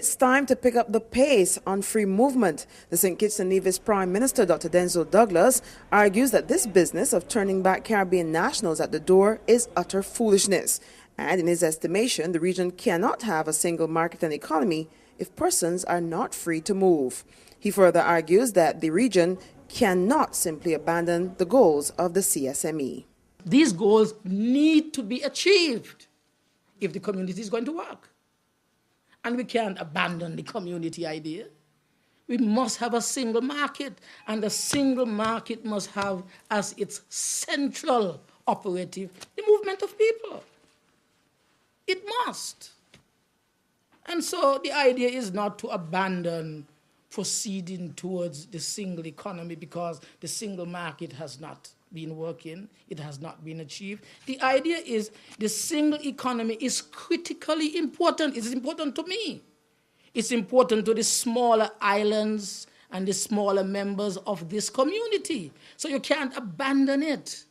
It's time to pick up the pace on free movement. The St. Kitts and Nevis Prime Minister, Dr. Denzel Douglas, argues that this business of turning back Caribbean nationals at the door is utter foolishness. And in his estimation, the region cannot have a single market and economy if persons are not free to move. He further argues that the region cannot simply abandon the goals of the CSME. These goals need to be achieved if the community is going to work. And we can't abandon the community idea. We must have a single market, and the single market must have as its central operative the movement of people. It must. And so the idea is not to abandon proceeding towards the single economy because the single market has not been working, it has not been achieved. The idea is the single economy is critically important. It's important to me. It's important to the smaller islands and the smaller members of this community. So you can't abandon it.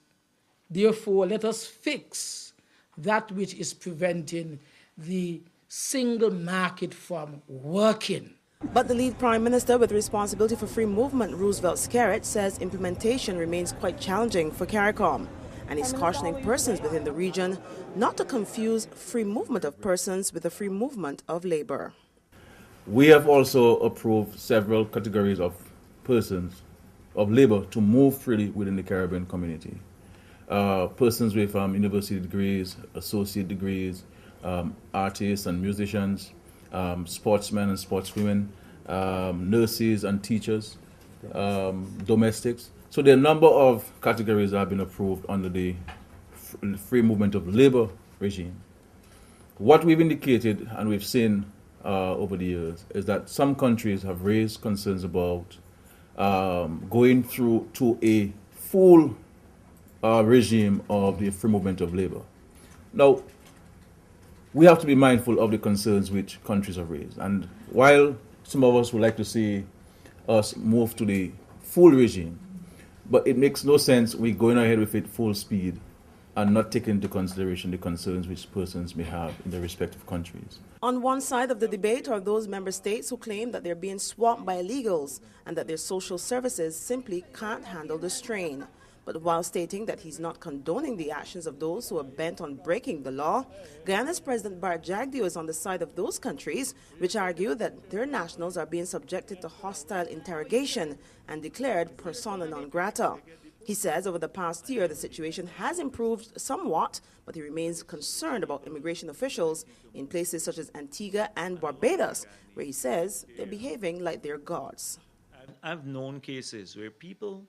Therefore, let us fix that which is preventing the single market from working. But the lead Prime Minister with responsibility for free movement, Roosevelt Skerritt, says implementation remains quite challenging for CARICOM, and is cautioning persons within the region not to confuse free movement of persons with the free movement of labor. We have also approved several categories of persons, of labor, to move freely within the Caribbean community. Persons with university degrees, associate degrees, artists and musicians, sportsmen and sportswomen, nurses and teachers, domestics. So there are a number of categories that have been approved under the free movement of labor regime. What we've indicated and we've seen over the years is that some countries have raised concerns about going through to a full regime of the free movement of labor. Now, we have to be mindful of the concerns which countries have raised. And while some of us would like to see us move to the full regime, but it makes no sense we going ahead with it full speed and not taking into consideration the concerns which persons may have in their respective countries. On one side of the debate are those member states who claim that they're being swamped by illegals and that their social services simply can't handle the strain. But while stating that he's not condoning the actions of those who are bent on breaking the law, Guyana's President Bart Jagdeo is on the side of those countries which argue that their nationals are being subjected to hostile interrogation and declared persona non grata. He says over the past year the situation has improved somewhat, but he remains concerned about immigration officials in places such as Antigua and Barbados, where he says they're behaving like they're gods. I've known cases where people,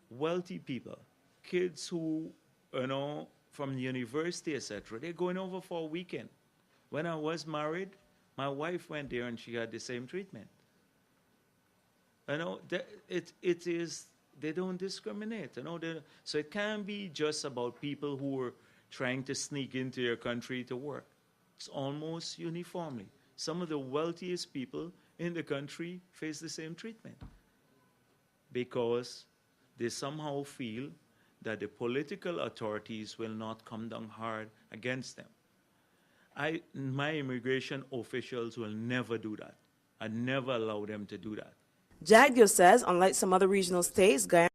wealthy people, kids who, from the university, etc., they're going over for a weekend. When I was married, my wife went there and she had the same treatment. They don't discriminate. So it can't be just about people who are trying to sneak into your country to work. It's almost uniformly. Some of the wealthiest people in the country face the same treatment because they somehow feel that the political authorities will not come down hard against them. My immigration officials will never do that. I never allow them to do that. Jagdeo says, unlike some other regional states, Guyana